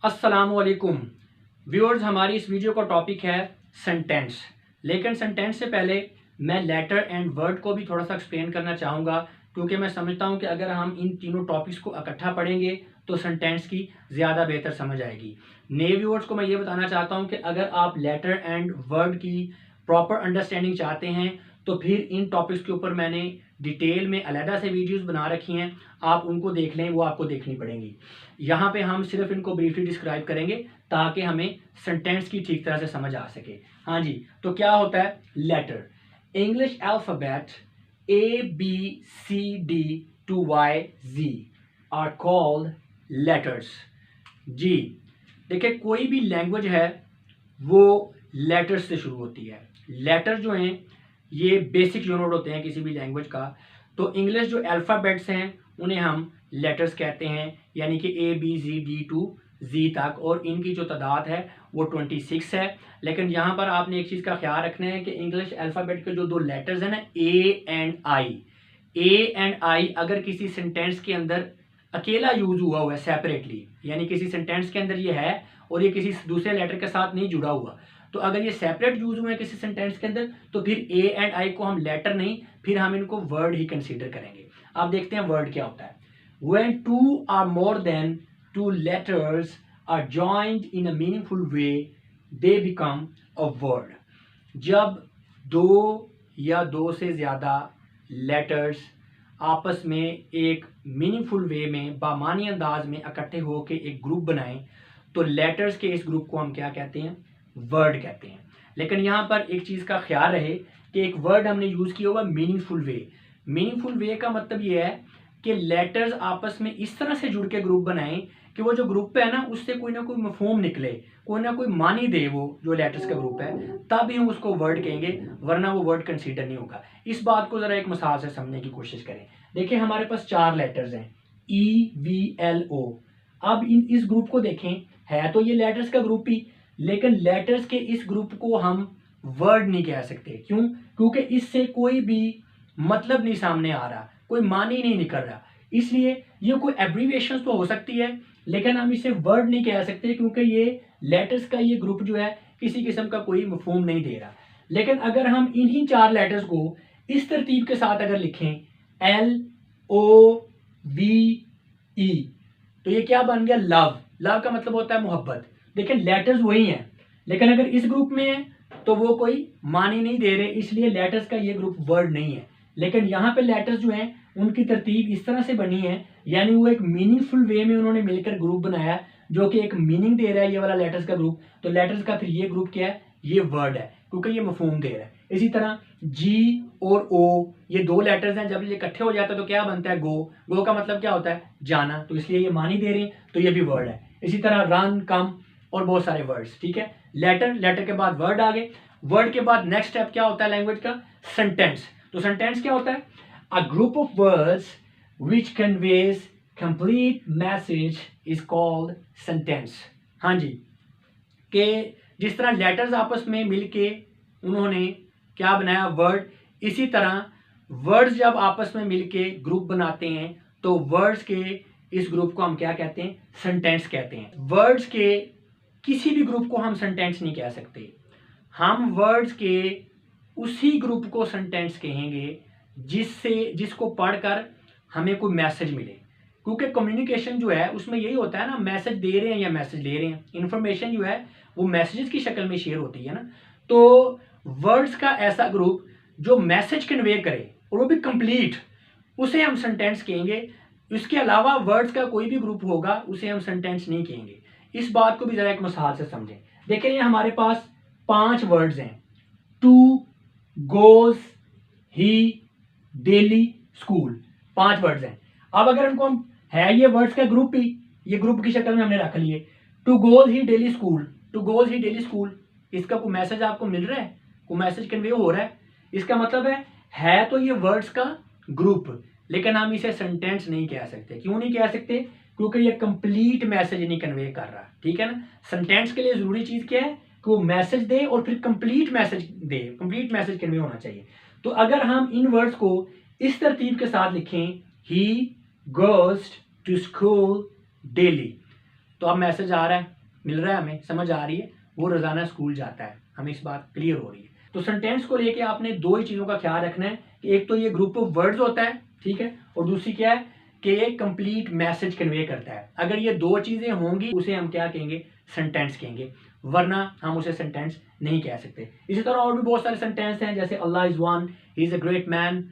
अस्सलामुअलैकुम व्यूअर्स, हमारी इस वीडियो का टॉपिक है सेंटेंस। लेकिन सेंटेंस से पहले मैं लेटर एंड वर्ड को भी थोड़ा सा एक्सप्लेन करना चाहूँगा, क्योंकि मैं समझता हूँ कि अगर हम इन तीनों टॉपिक्स को इकट्ठा पढ़ेंगे तो सेंटेंस की ज़्यादा बेहतर समझ आएगी। नए व्यूअर्स को मैं ये बताना चाहता हूँ कि अगर आप लेटर एंड वर्ड की प्रॉपर अंडरस्टैंडिंग चाहते हैं तो फिर इन टॉपिक्स के ऊपर मैंने डिटेल में अलहदा से वीडियोस बना रखी हैं, आप उनको देख लें, वो आपको देखनी पड़ेंगी। यहाँ पे हम सिर्फ इनको ब्रीफली डिस्क्राइब करेंगे ताकि हमें सेंटेंस की ठीक तरह से समझ आ सके। हाँ जी, तो क्या होता है letter? English alphabet ABCD to YZ are called letters. जी, देखिए कोई भी लैंग्वेज है वो लेटर्स से शुरू होती है। लेटर जो हैं ये बेसिक यूनिट होते हैं किसी भी लैंग्वेज का। तो इंग्लिश जो अल्फ़ाबेट्स हैं उन्हें हम लेटर्स कहते हैं, यानी कि ABCD to Z तक, और इनकी जो तादाद है वो 26 है। लेकिन यहाँ पर आपने एक चीज़ का ख्याल रखना है कि इंग्लिश अल्फ़ाबेट के जो दो लेटर्स हैं ना, ए एंड आई अगर किसी सेंटेंस के अंदर अकेला यूज हुआ है सेपरेटली, यानी किसी सेंटेंस के अंदर ये है और ये किसी दूसरे लेटर के साथ नहीं जुड़ा हुआ, तो अगर ये सेपरेट यूज हुए हैं किसी सेंटेंस के अंदर तो फिर ए एंड आई को हम लेटर नहीं, फिर हम इनको वर्ड ही कंसीडर करेंगे। अब देखते हैं वर्ड क्या होता है। When two or more than two letters are joined in a meaningful way, they become a word. जब दो या दो से ज़्यादा लेटर्स आपस में एक मीनिंगफुल वे में बामानी अंदाज में इकट्ठे होकर एक ग्रुप बनाएं तो लेटर्स के इस ग्रुप को हम क्या कहते हैं? वर्ड कहते हैं। लेकिन यहाँ पर एक चीज़ का ख्याल रहे कि एक वर्ड हमने यूज़ किया हुआ मीनिंगफुल वे। मीनिंगफुल वे का मतलब ये है कि लेटर्स आपस में इस तरह से जुड़ के ग्रुप बनाएं कि वो जो ग्रुप है ना उससे कोई ना कोई मफहूम निकले, कोई ना कोई मानी दे वो जो लेटर्स का ग्रुप है, तभी हम उसको वर्ड कहेंगे, वरना वो वर्ड कंसीडर नहीं होगा। इस बात को ज़रा एक मिसाल से समझने की कोशिश करें। देखिए हमारे पास 4 लेटर्स हैं EVLO। अब इस ग्रुप को देखें, है तो ये लेटर्स का ग्रुप ही, लेकिन लेटर्स के इस ग्रुप को हम वर्ड नहीं कह सकते। क्यों? क्योंकि इससे कोई भी मतलब नहीं सामने आ रहा, कोई मानी नहीं निकल रहा। इसलिए ये कोई एब्रीविएशन तो हो सकती है लेकिन हम इसे वर्ड नहीं कह सकते, क्योंकि ये लेटर्स का ये ग्रुप जो है किसी किस्म का कोई मफहूम नहीं दे रहा। लेकिन अगर हम इन्हीं 4 लेटर्स को इस तरतीब के साथ अगर लिखें LOVE, तो ये क्या बन गया? लव। लव का मतलब होता है मोहब्बत। देखिए लेटर्स वही हैं, लेकिन अगर इस ग्रुप में है तो वो कोई मानी नहीं दे रहे, इसलिए लेटर्स का ये ग्रुप वर्ड नहीं है। लेकिन यहाँ पे लेटर्स जो हैं उनकी तरतीब इस तरह से बनी है, यानी वो एक मीनिंगफुल वे में उन्होंने मिलकर ग्रुप बनाया जो कि एक मीनिंग दे रहा है ये वाला लेटर्स का ग्रुप। तो लेटर्स का फिर ये ग्रुप क्या है? ये वर्ड है, क्योंकि ये मफहूम दे रहा है। इसी तरह G और O, ये 2 लेटर्स हैं, जब ये इकट्ठे हो जाते हैं तो क्या बनता है? गो। गो का मतलब क्या होता है? जाना, तो इसलिए ये मानी दे रहे हैं, तो ये भी वर्ड है। इसी तरह रन, कम और बहुत सारे वर्ड्स। ठीक है, लेटर के बाद वर्ड आ गए। वर्ड के बाद नेक्स्ट स्टेप क्या होता है लैंग्वेज का? सेंटेंस। तो सेंटेंस क्या होता है? A group of words which conveys complete message is called sentence. हाँ जी, कि जिस तरह लेटर्स आपस में मिलके उन्होंने क्या बनाया? वर्ड। इसी तरह वर्ड्स जब आपस में मिलके ग्रुप बनाते हैं तो वर्ड्स के इस ग्रुप को हम क्या कहते हैं? सेंटेंस कहते हैं। वर्ड्स के किसी भी ग्रुप को हम सेंटेंस नहीं कह सकते, हम वर्ड्स के उसी ग्रुप को सेंटेंस कहेंगे जिसको पढ़कर हमें कोई मैसेज मिले। क्योंकि कम्युनिकेशन जो है उसमें यही होता है ना, मैसेज दे रहे हैं या मैसेज ले रहे हैं, इन्फॉर्मेशन जो है वो मैसेजेस की शक्ल में शेयर होती है ना। तो वर्ड्स का ऐसा ग्रुप जो मैसेज कन्वे करे और वो भी कंप्लीट, उसे हम सेंटेंस कहेंगे। इसके अलावा वर्ड्स का कोई भी ग्रुप होगा उसे हम सेंटेंस नहीं कहेंगे। इस बात को भी जरा एक मिसाल से समझें। देखिए ये हमारे पास 5 वर्ड्स हैं। To goes he daily school, 5 words हैं। अब अगर इनको हम, है ये वर्ड्स का ग्रुप ही, ये ग्रुप की शक्ल में हमने रख लिए। To goes he daily school, to goes he daily school, इसका कोई मैसेज आपको मिल रहा है? कोई मैसेज कन्वे हो रहा है? इसका मतलब है तो ये वर्ड्स का ग्रुप, लेकिन हम इसे सेंटेंस नहीं कह सकते। क्यों नहीं कह सकते? क्योंकि ये कंप्लीट मैसेज नहीं कन्वे कर रहा। ठीक है ना। सेंटेंस के लिए जरूरी चीज क्या है? कि वो मैसेज दे और फिर कंप्लीट मैसेज दे, कंप्लीट मैसेज कन्वे होना चाहिए। तो अगर हम इन वर्ड्स को इस तरतीब के साथ लिखें, ही goes to school daily। तो अब मैसेज आ रहा है, मिल रहा है, हमें समझ आ रही है, वो रोजाना स्कूल जाता है, हमें इस बात क्लियर हो रही है। तो सेंटेंस को लेके आपने दो ही चीजों का ख्याल रखना है कि एक तो ये ग्रुप ऑफ वर्ड्स होता है, ठीक है, और दूसरी क्या है कि ये कंप्लीट मैसेज कन्वे करता है। अगर ये दो चीजें होंगी उसे हम क्या कहेंगे, सेंटेंस कहेंगे, वरना हम उसे सेंटेंस नहीं कह सकते। इसी तरह और भी बहुत सारे सेंटेंस हैं, जैसे Allah is one, he is a great man.